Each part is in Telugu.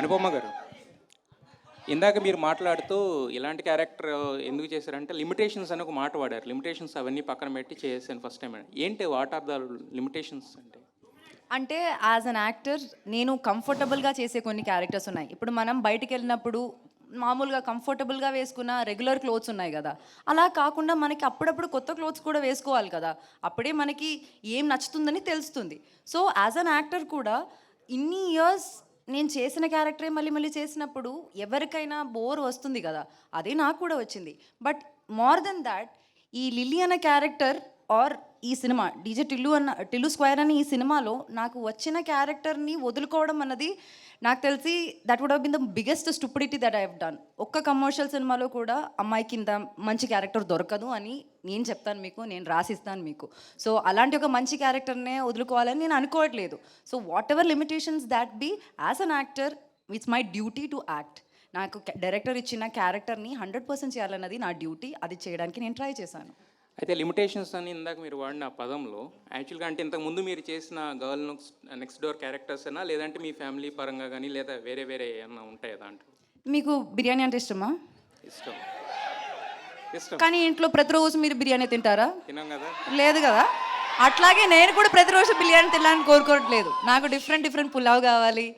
అనుపమ గారు, ఇందాక మీరు మాట్లాడుతూ ఇలాంటి క్యారెక్టర్ ఎందుకు చేశారంటే లిమిటేషన్స్ అని ఒక మాట వాడారు. లిమిటేషన్స్ అవన్నీ పక్కన పెట్టి చేశాను ఫస్ట్ టైం. ఏంటి వాట్ ఆర్ ద లిమిటేషన్స్ అంటే? అంటే యాజ్ అన్ యాక్టర్ నేను కంఫర్టబుల్గా చేసే కొన్ని క్యారెక్టర్స్ ఉన్నాయి. ఇప్పుడు మనం బయటికి వెళ్ళినప్పుడు మామూలుగా కంఫర్టబుల్గా వేసుకున్న రెగ్యులర్ క్లోత్స్ ఉన్నాయి కదా, అలా కాకుండా మనకి అప్పుడప్పుడు కొత్త క్లోత్స్ కూడా వేసుకోవాలి కదా, అప్పుడే మనకి ఏం నచ్చుతుందని తెలుస్తుంది. సో యాజ్ అన్ యాక్టర్ కూడా ఇన్ని ఇయర్స్ నేను చేసిన క్యారెక్టరే మళ్ళీ మళ్ళీ చేసినప్పుడు ఎవరికైనా బోర్ వస్తుంది కదా, అదే నాకు కూడా వచ్చింది. బట్ మోర్ దెన్ దాట్, ఈ లిల్లీ అన్న క్యారెక్టర్ ఆర్ ఈ సినిమా టిల్లు స్క్వేర్ అని ఈ సినిమాలో నాకు వచ్చిన క్యారెక్టర్ని వదులుకోవడం అన్నది నాకు తెలిసి that would have been the biggest stupidity that I have done. ఒక్క కమర్షియల్ సినిమాలో కూడా అమ్మాయికి ఇంత మంచి క్యారెక్టర్ దొరకదు అని నేను చెప్తాను మీకు, నేను రాసిస్తాను మీకు. సో అలాంటి ఒక మంచి క్యారెక్టర్నే వదులుకోవాలని నేను అనుకోవట్లేదు. So whatever limitations that be, as an actor it's my duty to act. నాకు డైరెక్టర్ ఇచ్చిన క్యారెక్టర్ని 100% చేయాలన్నది నా డ్యూటీ. అది చేయడానికి నేను ట్రై చేశాను. అయితే లిమిటేషన్స్ అని ఇందాక మీరు వాడిన ఆ పదంలో యాక్చువల్గా అంటే ఇంతకుముందు మీరు చేసిన గర్ల్ నెక్స్ట్ డోర్ క్యారెక్టర్స్ అయినా, లేదంటే మీ ఫ్యామిలీ పరంగా కానీ, లేదా వేరే వేరే ఏమన్నా ఉంటాయా దాంట్లో? మీకు బిర్యానీ అంటే ఇష్టమా? ఇష్టం. ఇష్టం కానీ ఇంట్లో ప్రతిరోజు మీరు బిర్యానీ తింటారా? తినాం కదా. లేదు కదా. అట్లాగే నేను కూడా ప్రతిరోజు బిర్యానీ తినాలని కోరుకోవట్లేదు. నాకు డిఫరెంట్ పులావ్ కావాలి,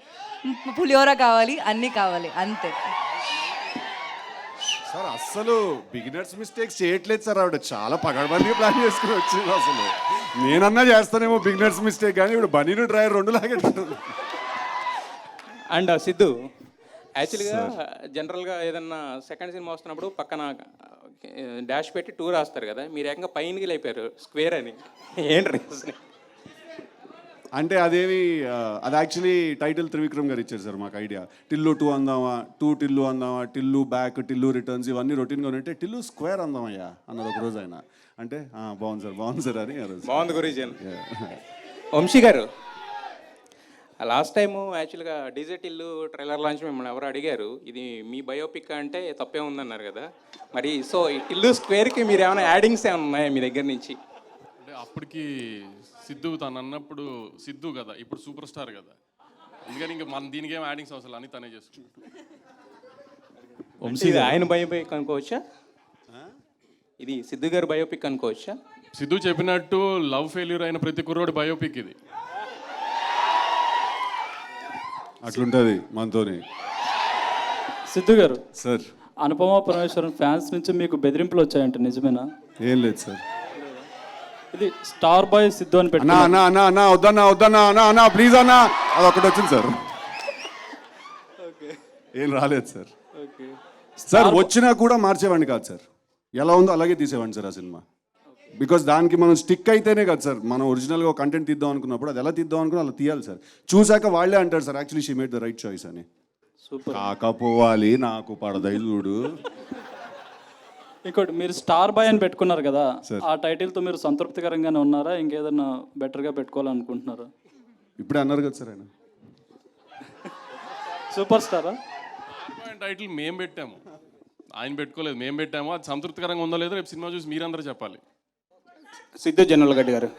పులిహోర కావాలి, అన్నీ కావాలి, అంతే. సార్ అస్సలు బిగినర్స్ మిస్టేక్స్ చేయట్లేదు సార్. ఆవిడ చాలా పగడబందిగా ప్లాన్ చేసుకుని వచ్చింది. అసలు నేనన్నా చేస్తానేమో బిగినర్స్ మిస్టేక్, కానీ ఇప్పుడు బనీను డ్రైవర్ రెండు లాగే. అండ్ సిద్ధు, యాక్చువల్గా జనరల్గా ఏదన్నా సెకండ్ సినిమా వస్తున్నప్పుడు పక్కన డాష్ పెట్టి టూర్ రాస్తారు కదా, మీరు ఏకంగా పైనకి లేపారు స్క్వేర్ అని. ఏంటి రీజన్? అంటే అదేమి అది యాక్చువల్లీ టైటిల్ త్రివిక్రమ్ గారు ఇచ్చారు సార్ మాకు ఐడియా. టిల్లు 2 అందామా, టిల్లు అందామా, టిల్లు బ్యాక్, టిల్లు రిటర్న్స్, ఇవన్నీ రొటీన్గా ఉంటే టిల్లు స్క్వేర్ అందామయ్యా అన్నారు ఒక రోజు ఆయన. అంటే బాగుంది సార్ అని. బాగుంది గురించి. వంశీ గారు, లాస్ట్ టైము యాక్చువల్గా డీజే టిల్లు ట్రైలర్ లాంచ్ మిమ్మల్ని ఎవరు అడిగారు, ఇది మీ బయోపిక్ అంటే తప్పే ఉందన్నారు కదా. మరి సో ఈ టిల్లు స్క్వేర్కి మీరు ఏమైనా యాడింగ్స్ ఏమైనా ఉన్నాయా మీ దగ్గర నుంచి? అంటే అప్పటికి సిద్ధు తను అన్నప్పుడు సిద్ధు కదా, ఇప్పుడు సూపర్ స్టార్ కదా, అందుకని ఇంకా మన దీనికి ఏం యాడింగ్స్ అవసరం అని తనే చేసుకుంటాం. ఇది ఆయన బయోపిక్ అనుకోవచ్చా? ఇది సిద్ధు గారు బయోపిక్ అనుకోవచ్చా? సిద్ధు చెప్పినట్టు లవ్ ఫెయిల్యూర్ అయిన ప్రతి కుర్రోడి బయోపిక్ ఇది. అట్లుంటుంది మనతోని. సిద్ధు గారు, సార్ అనుపమ పరమేశ్వరన్ ఫ్యాన్స్ నుంచి మీకు బెదిరింపులు వచ్చాయంట, నిజమేనా? ఏం లేదు సార్. ఇది స్టార్ బాయ్ సిద్ధు అని అన్నా అన్నా అన్నా అన్నా వద్దన్నా అన్నా అన్నా ప్లీజ్ అన్నా, అది ఒకటి వచ్చింది సార్. ఏం రాలేదు సార్. సార్ వచ్చినా కూడా మార్చేవాడిని కాదు సార్, ఎలా ఉందో అలాగే తీసేవాడిని సార్ ఆ సినిమా. బికాస్ దానికి మనం స్టిక్ అయితేనే కదా సార్, మనం ఒరిజినల్గా కంటెంట్ తీద్దాం అనుకున్నప్పుడు అది ఎలా తీద్దాం అనుకున్నా అలా తీయాలి సార్. చూసాక వాళ్ళే అంటారు sir actually she made the right choice అని. సూపర్. కాకపోవాలి నాకు పడదైదుడు. ఇంకోటి, మీరు స్టార్ బాయ్ అని పెట్టుకున్నారు కదా, ఆ టైటిల్తో మీరు సంతృప్తికరంగానే ఉన్నారా, ఇంకేదన్నా బెటర్గా పెట్టుకోవాలనుకుంటున్నారా? ఇప్పుడే అన్నారు కదా సార్ ఆయన. సూపర్ స్టారా? టైటిల్ మేము పెట్టాము, ఆయన పెట్టుకోలేదు, మేము పెట్టాము. అది సంతృప్తికరంగా ఉందో లేదో రేపు సినిమా చూసి మీరందరూ చెప్పాలి. సిద్ధు జనరల్ గడ్డి గారు,